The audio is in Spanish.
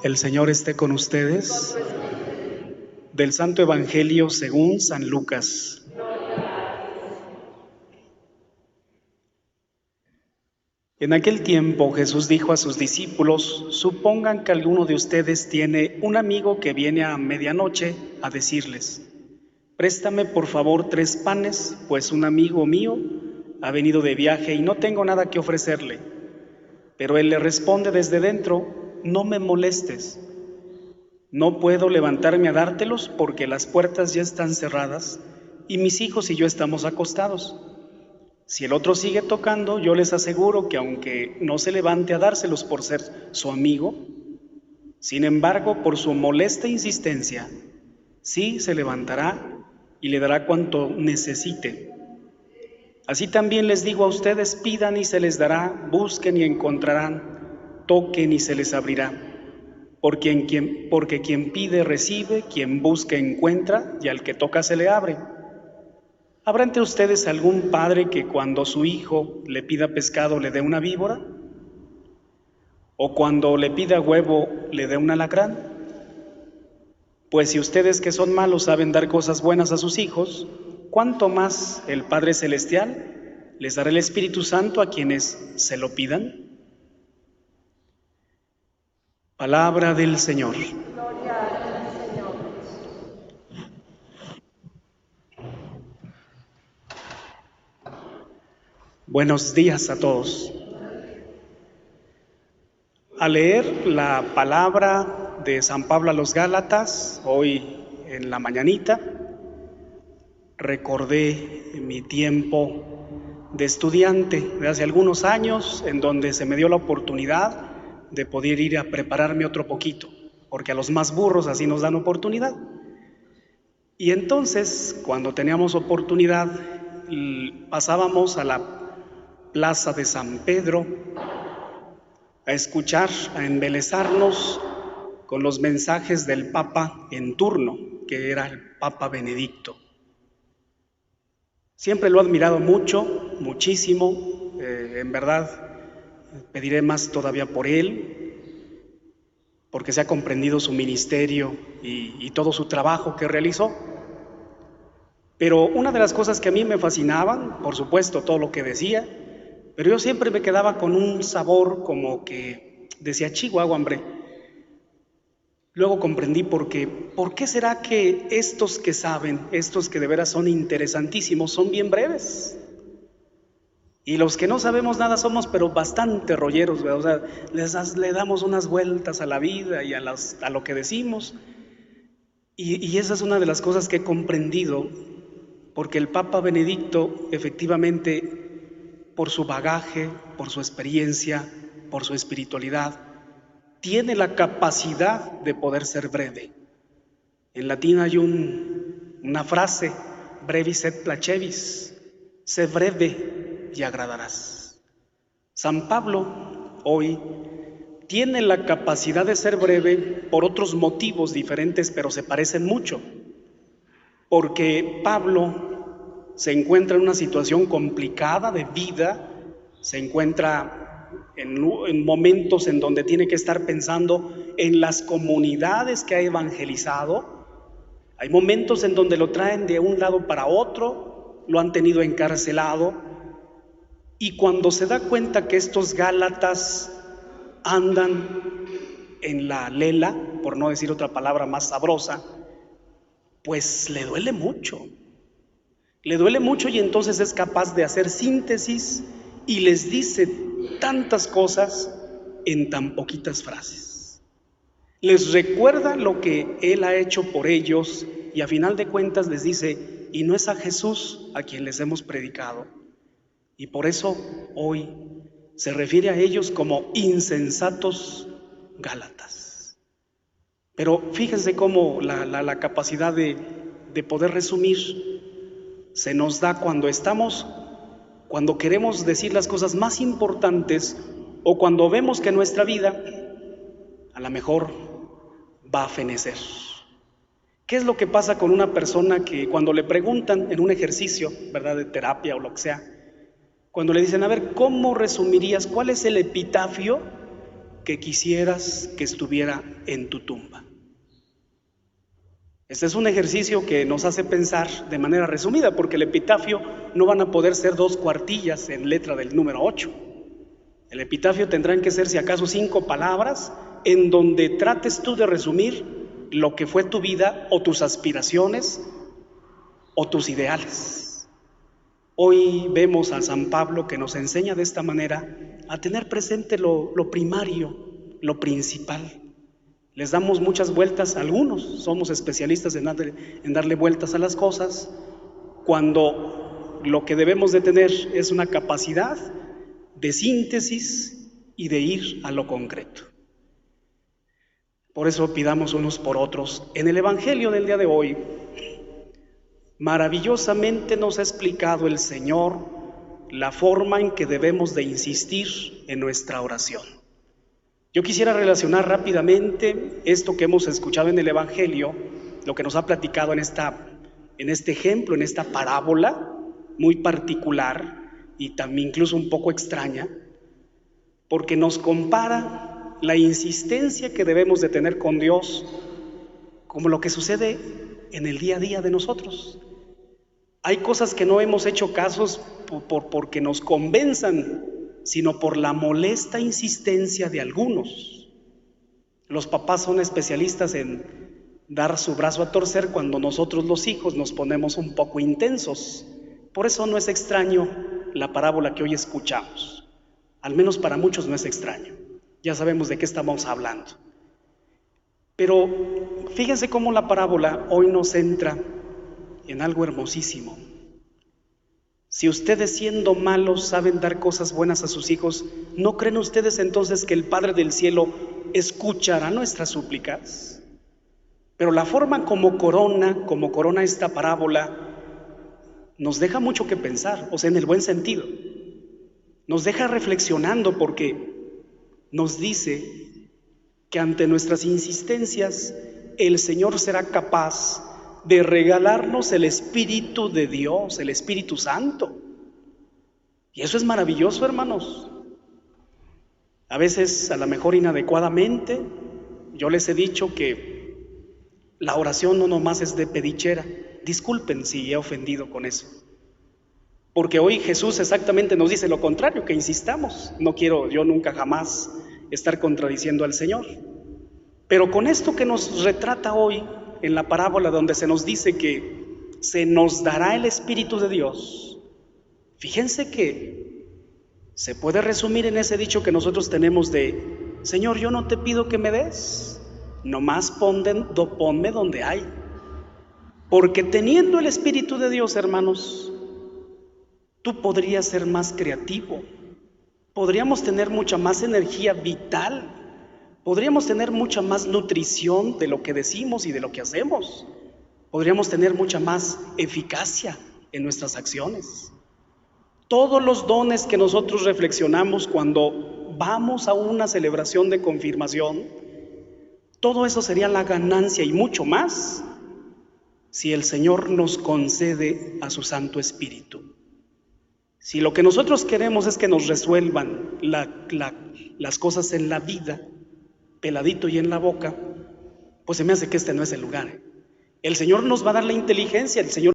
El Señor esté con ustedes. Del Santo Evangelio según San Lucas. En aquel tiempo Jesús dijo a sus discípulos: supongan que alguno de ustedes tiene un amigo que viene a medianoche a decirles: préstame por favor 3 panes, pues un amigo mío ha venido de viaje y no tengo nada que ofrecerle. Pero él le responde desde dentro: no me molestes. No puedo levantarme a dártelos porque las puertas ya están cerradas y mis hijos y yo estamos acostados. Si el otro sigue tocando, yo les aseguro que aunque no se levante a dárselos por ser su amigo, sin embargo, por su molesta insistencia, sí se levantará y le dará cuanto necesite. Así también les digo a ustedes: pidan y se les dará, busquen y encontrarán, toquen y se les abrirá. Porque quien pide recibe, quien busca encuentra, y al que toca se le abre. ¿Habrá entre ustedes algún padre que cuando su hijo le pida pescado le dé una víbora? ¿O cuando le pida huevo le dé un alacrán? Pues si ustedes que son malos saben dar cosas buenas a sus hijos, ¿cuánto más el Padre Celestial les dará el Espíritu Santo a quienes se lo pidan? Palabra del Señor. Gloria a ti, Señor. Buenos días a todos. Al leer la palabra de San Pablo a los Gálatas, hoy en la mañanita, recordé mi tiempo de estudiante de hace algunos años, en donde se me dio la oportunidad de poder ir a prepararme otro poquito, porque a los más burros así nos dan oportunidad. Y entonces, cuando teníamos oportunidad, pasábamos a la plaza de San Pedro a escuchar, a embelezarnos con los mensajes del Papa en turno, que era el Papa Benedicto. Siempre lo he admirado mucho, muchísimo, en verdad pediré más todavía por él, porque se ha comprendido su ministerio y todo su trabajo que realizó. Pero una de las cosas que a mí me fascinaban, por supuesto, todo lo que decía, pero yo siempre me quedaba con un sabor como que decía: Chihuahua, hombre. Luego comprendí por qué será que estos que saben, estos que de veras son interesantísimos, son bien breves. Y los que no sabemos nada somos pero bastante rolleros, ¿verdad? O sea, le damos unas vueltas a la vida y a lo que decimos. Y esa es una de las cosas que he comprendido, porque el Papa Benedicto, efectivamente, por su bagaje, por su experiencia, por su espiritualidad, tiene la capacidad de poder ser breve. En latín hay una frase: brevis et placevis, sé breve y agradarás. San Pablo hoy tiene la capacidad de ser breve por otros motivos diferentes, pero se parecen mucho. Porque Pablo se encuentra en una situación complicada de vida, se encuentra en momentos en donde tiene que estar pensando en las comunidades que ha evangelizado. Hay momentos en donde lo traen de un lado para otro, lo han tenido encarcelado, y cuando se da cuenta que estos gálatas andan en la lela, por no decir otra palabra más sabrosa, pues le duele mucho. Le duele mucho, y entonces es capaz de hacer síntesis y les dice tantas cosas en tan poquitas frases. Les recuerda lo que Él ha hecho por ellos y a final de cuentas les dice: y no es a Jesús a quien les hemos predicado. Y por eso hoy se refiere a ellos como insensatos gálatas. Pero fíjense cómo la capacidad de poder resumir se nos da cuando queremos decir las cosas más importantes, o cuando vemos que nuestra vida a lo mejor va a fenecer. ¿Qué es lo que pasa con una persona que cuando le preguntan en un ejercicio, ¿verdad?, de terapia o lo que sea, cuando le dicen: a ver, ¿cómo resumirías? ¿Cuál es el epitafio que quisieras que estuviera en tu tumba. Este es un ejercicio que nos hace pensar de manera resumida, porque el epitafio no van a poder ser 2 cuartillas en letra del número 8. El epitafio tendrán que ser, si acaso, 5 palabras en donde trates tú de resumir lo que fue tu vida o tus aspiraciones o tus ideales. Hoy vemos a San Pablo que nos enseña de esta manera a tener presente lo primario, lo principal. Les damos muchas vueltas, algunos somos especialistas en darle vueltas a las cosas, cuando lo que debemos de tener es una capacidad de síntesis y de ir a lo concreto. Por eso pidamos unos por otros. En el Evangelio del día de hoy, maravillosamente nos ha explicado el Señor la forma en que debemos de insistir en nuestra oración. Yo quisiera relacionar rápidamente esto que hemos escuchado en el Evangelio, lo que nos ha platicado en este ejemplo, en esta parábola muy particular y también incluso un poco extraña, porque nos compara la insistencia que debemos de tener con Dios como lo que sucede en el día a día de nosotros. Hay cosas que no hemos hecho casos porque nos convenzan, sino por la molesta insistencia de algunos. Los papás son especialistas en dar su brazo a torcer cuando nosotros los hijos nos ponemos un poco intensos. Por eso no es extraño la parábola que hoy escuchamos. Al menos para muchos no es extraño. Ya sabemos de qué estamos hablando. Pero fíjense cómo la parábola hoy nos centra en algo hermosísimo. Si ustedes, siendo malos, saben dar cosas buenas a sus hijos, ¿no creen ustedes entonces que el Padre del cielo escuchará nuestras súplicas? Pero la forma como corona esta parábola, nos deja mucho que pensar, o sea, en el buen sentido. Nos deja reflexionando, porque nos dice que ante nuestras insistencias el Señor será capaz de regalarnos el Espíritu de Dios, el Espíritu Santo. Y eso es maravilloso, hermanos. A veces, a lo mejor inadecuadamente, yo les he dicho que la oración no nomás es de pedichera. Disculpen si he ofendido con eso, porque hoy Jesús exactamente nos dice lo contrario, que insistamos. No quiero yo nunca jamás estar contradiciendo al Señor, pero con esto que nos retrata hoy en la parábola, donde se nos dice que se nos dará el Espíritu de Dios, fíjense que se puede resumir en ese dicho que nosotros tenemos de: Señor, yo no te pido que me des, nomás ponme donde hay. Porque teniendo el Espíritu de Dios, hermanos, tú podrías ser más creativo, podríamos tener mucha más energía vital, podríamos tener mucha más nutrición de lo que decimos y de lo que hacemos, podríamos tener mucha más eficacia en nuestras acciones. Todos los dones que nosotros reflexionamos cuando vamos a una celebración de confirmación, todo eso sería la ganancia y mucho más si el Señor nos concede a su Santo Espíritu. Si lo que nosotros queremos es que nos resuelvan las cosas en la vida, peladito y en la boca, pues se me hace que este no es el lugar. El Señor nos va a dar la inteligencia, el Señor